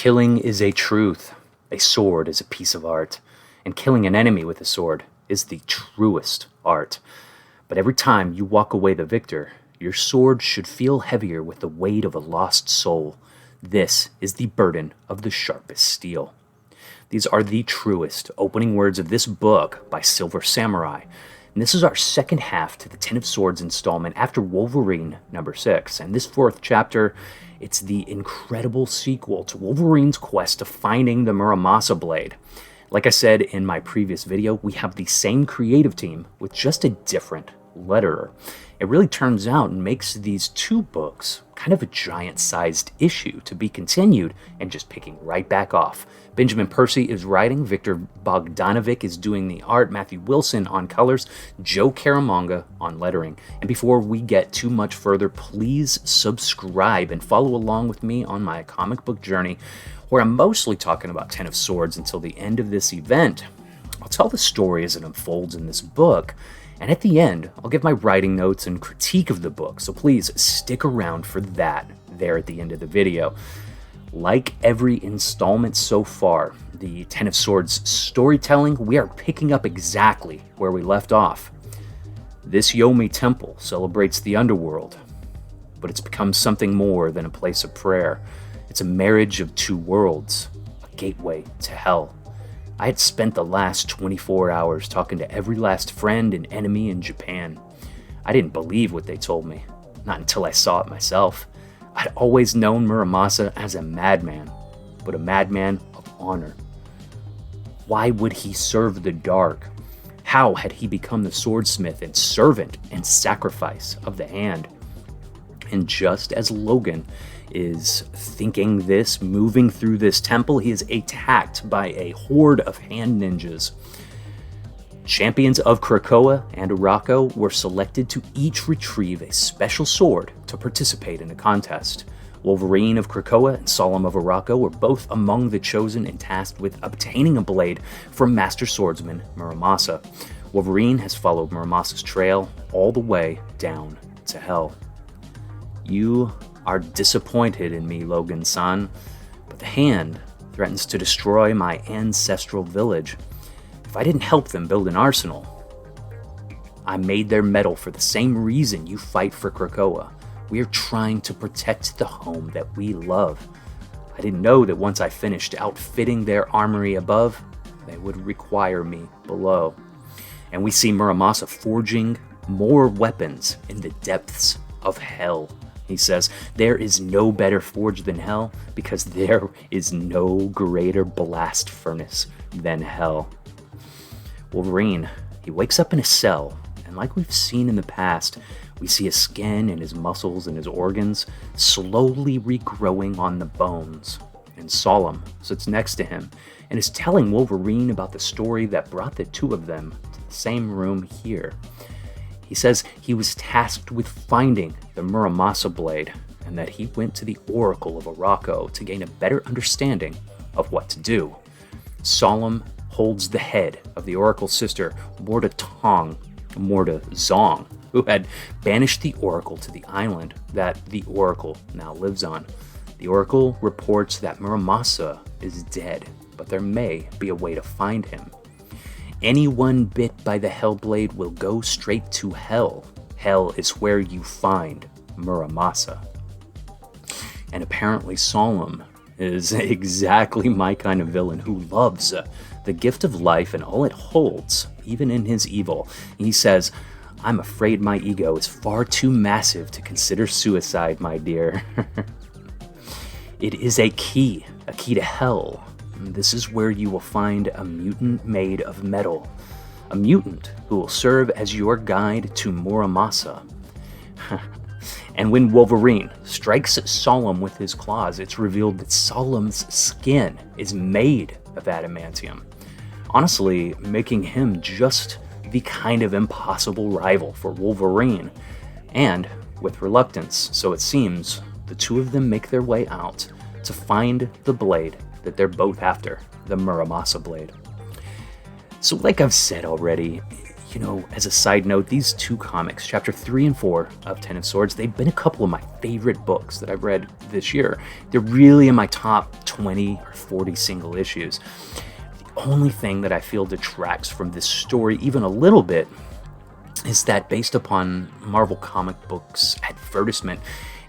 Killing is a truth. A sword is a piece of art. And killing an enemy with a sword is the truest art. But every time you walk away the victor, your sword should feel heavier with the weight of a lost soul. This is the burden of the sharpest steel. These are the truest opening words of this book by Silver Samurai. And this is our second half to the Ten of Swords installment after Wolverine number 6. And this fourth chapter, it's the incredible sequel to Wolverine's quest of finding the Muramasa blade. Like I said in my previous video, we have the same creative team with just a different letterer. It really turns out and makes these two books kind of a giant-sized issue to be continued and just picking right back off. Benjamin Percy is writing, Viktor Bogdanovic is doing the art, Matthew Wilson on colors, Joe Caramagna on lettering. And before we get too much further, please subscribe and follow along with me on my comic book journey, where I'm mostly talking about Ten of Swords until the end of this event. I'll tell the story as it unfolds in this book, and at the end, I'll give my writing notes and critique of the book, so please stick around for that there at the end of the video. Like every installment so far, the Ten of Swords storytelling, we are picking up exactly where we left off. This Yomi temple celebrates the underworld, but it's become something more than a place of prayer. It's a marriage of two worlds, a gateway to hell. I had spent the last 24 hours talking to every last friend and enemy in Japan. I didn't believe what they told me, not until I saw it myself. I'd always known Muramasa as a madman, but a madman of honor. Why would he serve the dark? How had he become the swordsmith and servant and sacrifice of the hand? And just as Logan is thinking this, moving through this temple, he is attacked by a horde of hand ninjas. Champions of Krakoa and Arako were selected to each retrieve a special sword to participate in a contest. Wolverine of Krakoa and Solemn of Arako were both among the chosen and tasked with obtaining a blade from Master Swordsman Muramasa. Wolverine has followed Muramasa's trail all the way down to hell. You are disappointed in me, Logan-san, but the Hand threatens to destroy my ancestral village. If I didn't help them build an arsenal, I made their metal for the same reason you fight for Krakoa. We are trying to protect the home that we love. I didn't know that once I finished outfitting their armory above, they would require me below. And we see Muramasa forging more weapons in the depths of hell. He says, there is no better forge than hell because there is no greater blast furnace than hell. Wolverine, he wakes up in a cell, and like we've seen in the past, we see his skin and his muscles and his organs slowly regrowing on the bones. And Solemn sits next to him and is telling Wolverine about the story that brought the two of them to the same room here. He says he was tasked with finding the Muramasa blade and that he went to the Oracle of Arako to gain a better understanding of what to do. Solemn holds the head of the Oracle's sister, Morta Zong, who had banished the Oracle to the island that the Oracle now lives on. The Oracle reports that Muramasa is dead, but there may be a way to find him. Anyone bit by the Hellblade will go straight to hell. Hell is where you find Muramasa. And apparently Solemn is exactly my kind of villain who loves the gift of life and all it holds, even in his evil. He says, I'm afraid my ego is far too massive to consider suicide, my dear. It is a key to hell. This is where you will find a mutant made of metal. A mutant who will serve as your guide to Muramasa. And when Wolverine strikes Solemn with his claws, it's revealed that Solemn's skin is made of adamantium. Honestly, making him just the kind of impossible rival for Wolverine. And with reluctance, so it seems, the two of them make their way out to find the blade that they're both after, the Muramasa blade. So like I've said already, As a side note, these two comics, chapter 3 and 4 of Ten of Swords, they've been a couple of my favorite books that I've read this year. They're really in my top 20 or 40 single issues. The only thing that I feel detracts from this story even a little bit is that based upon Marvel comic books advertisement,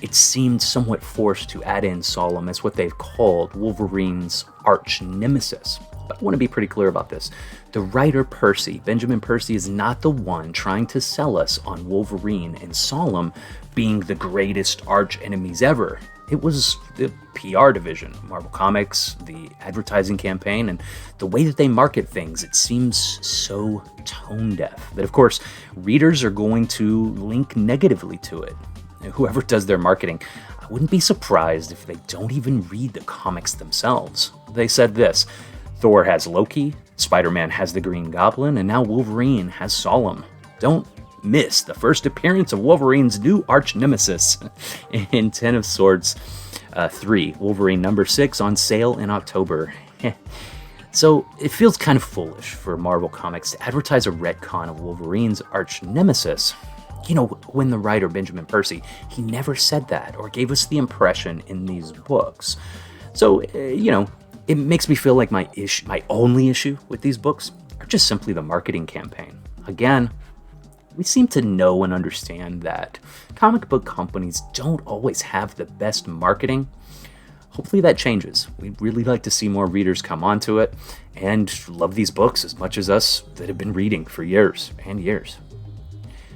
it seemed somewhat forced to add in Solemn as what they've called Wolverine's arch-nemesis. But I want to be pretty clear about this. The writer Percy, Benjamin Percy, is not the one trying to sell us on Wolverine and Solemn being the greatest arch-enemies ever. It was the PR division, Marvel Comics, the advertising campaign, and the way that they market things. It seems so tone-deaf that, of course, readers are going to link negatively to it. Whoever does their marketing, I wouldn't be surprised if they don't even read the comics themselves. They said this: Thor has Loki, Spider-Man has the Green Goblin, and now Wolverine has Solemn. Don't miss the first appearance of Wolverine's new arch-nemesis in Ten of Swords 3, Wolverine number 6, on sale in October. So it feels kind of foolish for Marvel Comics to advertise a retcon of Wolverine's arch-nemesis. When the writer Benjamin Percy, he never said that or gave us the impression in these books. So, it makes me feel like my only issue with these books are just simply the marketing campaign. Again, we seem to know and understand that comic book companies don't always have the best marketing. Hopefully that changes. We'd really like to see more readers come onto it and love these books as much as us that have been reading for years and years.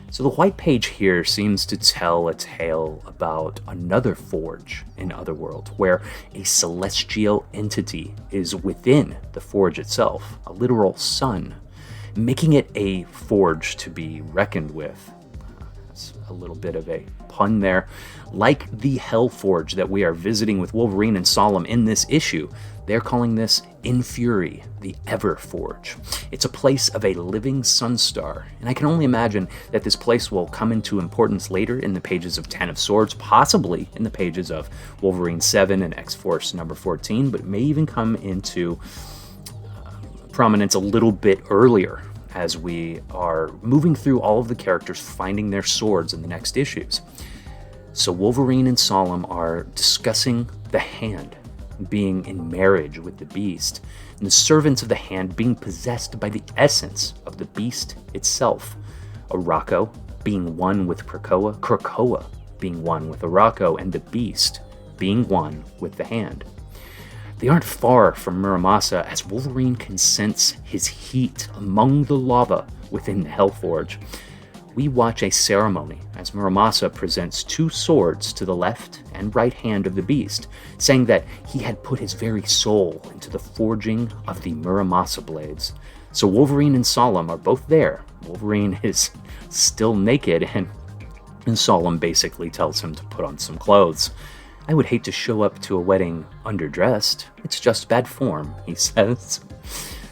So the white page here seems to tell a tale about another forge in Otherworld, where a celestial entity is within the forge itself, a literal sun, making it a forge to be reckoned with. That's a little bit of a pun there. Like the Hell Forge that we are visiting with Wolverine and Solemn in this issue, they're calling this In Fury, the Everforge. It's a place of a living sunstar, and I can only imagine that this place will come into importance later in the pages of Ten of Swords, possibly in the pages of Wolverine 7 and X-Force number 14, but it may even come into prominence a little bit earlier as we are moving through all of the characters finding their swords in the next issues. So Wolverine and Solemn are discussing the Hand being in marriage with the Beast, and the servants of the Hand being possessed by the essence of the Beast itself. Arakko being one with Krakoa, Krakoa being one with Arakko, and the Beast being one with the Hand. They aren't far from Muramasa as Wolverine can sense his heat among the lava within the Hellforge. We watch a ceremony as Muramasa presents two swords to the left and right hand of the Beast, saying that he had put his very soul into the forging of the Muramasa blades. So Wolverine and Solemn are both there. Wolverine is still naked, and Solemn basically tells him to put on some clothes. I would hate to show up to a wedding underdressed. It's just bad form, he says.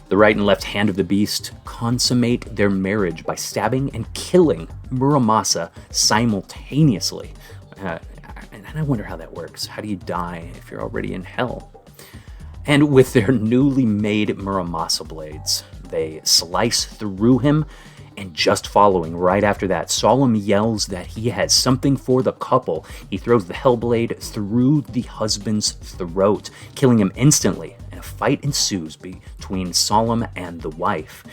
The right and left hand of the Beast consummate their marriage by stabbing and killing Muramasa simultaneously. And I wonder how that works. How do you die if you're already in hell? And with their newly made Muramasa blades, they slice through him, and just following right after that, Solemn yells that he has something for the couple. He throws the Hellblade through the husband's throat, killing him instantly, and a fight ensues between Solemn and the wife.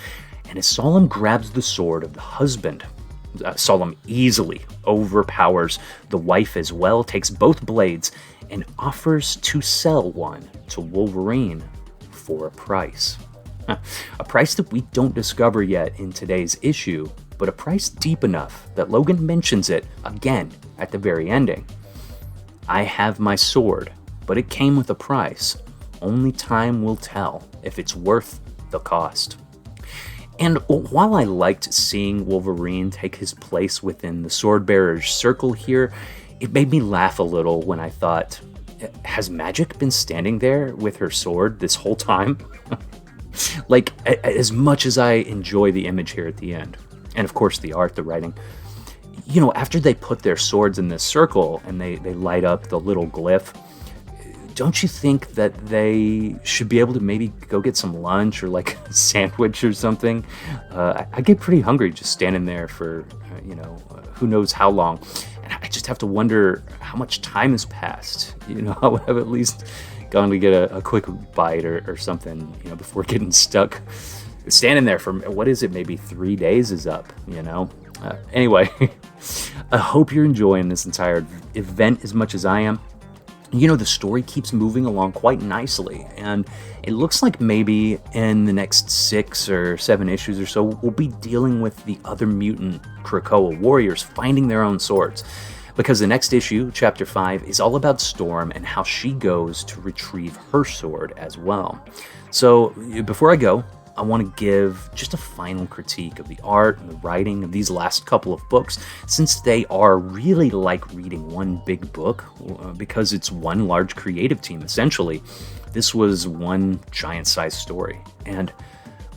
And as Solemn grabs the sword of the husband, Solemn easily overpowers the wife as well, takes both blades, and offers to sell one to Wolverine for a price. A price that we don't discover yet in today's issue, but a price deep enough that Logan mentions it again at the very ending. I have my sword, but it came with a price. Only time will tell if it's worth the cost. And while I liked seeing Wolverine take his place within the Swordbearer's circle here, it made me laugh a little when I thought, has Magic been standing there with her sword this whole time? Like, as much as I enjoy the image here at the end, and of course the art, the writing, after they put their swords in this circle and they light up the little glyph, don't you think that they should be able to maybe go get some lunch or like a sandwich or something? I get pretty hungry just standing there for, who knows how long. And I just have to wonder how much time has passed. I would have at least gone to get a quick bite or something, before getting stuck standing there for, what is it, maybe 3 days is up, Anyway, I hope you're enjoying this entire event as much as I am. The story keeps moving along quite nicely, and it looks like maybe in the next 6 or 7 issues or so, we'll be dealing with the other mutant Krakoa warriors finding their own swords. Because the next issue, Chapter 5, is all about Storm and how she goes to retrieve her sword as well. So, before I go, I want to give just a final critique of the art and the writing of these last couple of books, since they are really like reading one big book, because it's one large creative team, essentially. This was one giant-sized story, and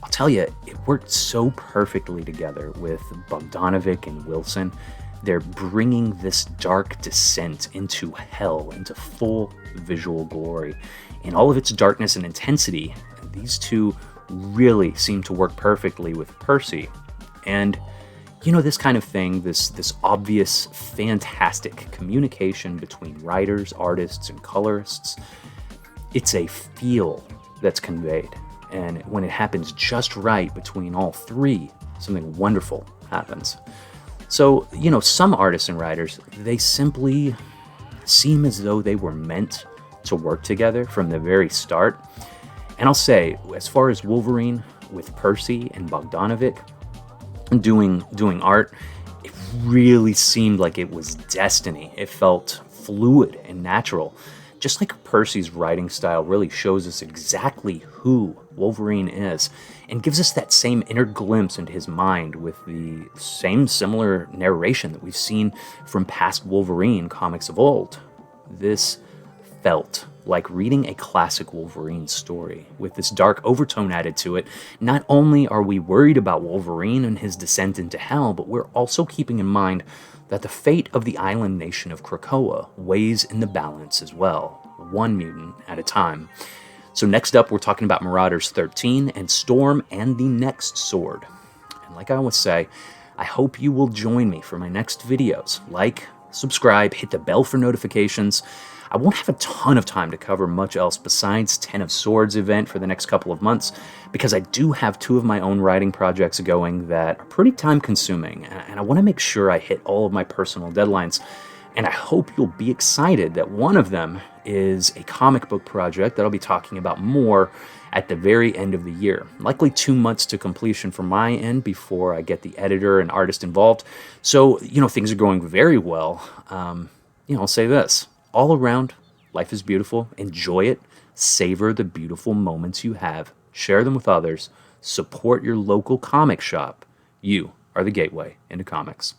I'll tell you, it worked so perfectly together with Bogdanovic and Wilson. They're bringing this dark descent into hell, into full visual glory. In all of its darkness and intensity, these two really seem to work perfectly with Percy. And this kind of thing, this obvious, fantastic communication between writers, artists, and colorists, it's a feel that's conveyed. And when it happens just right between all three, something wonderful happens. So, some artists and writers, they simply seem as though they were meant to work together from the very start. And I'll say, as far as Wolverine with Percy and Bogdanovic doing art, it really seemed like it was destiny. It felt fluid and natural. Just like Percy's writing style really shows us exactly who Wolverine is and gives us that same inner glimpse into his mind with the same similar narration that we've seen from past Wolverine comics of old. This felt like reading a classic Wolverine story with this dark overtone added to it. Not only are we worried about Wolverine and his descent into hell, but we're also keeping in mind that the fate of the island nation of Krakoa weighs in the balance as well, one mutant at a time. So next up, we're talking about Marauders 13 and Storm and the Next Sword. And like I always say, I hope you will join me for my next videos. Like, subscribe, hit the bell for notifications. I won't have a ton of time to cover much else besides Ten of Swords event for the next couple of months, because I do have 2 of my own writing projects going that are pretty time consuming, and I want to make sure I hit all of my personal deadlines. And I hope you'll be excited that one of them is a comic book project that I'll be talking about more at the very end of the year. Likely 2 months to completion from my end before I get the editor and artist involved. So, things are going very well. I'll say this. All around, life is beautiful. Enjoy it. Savor the beautiful moments you have. Share them with others. Support your local comic shop. You are the gateway into comics.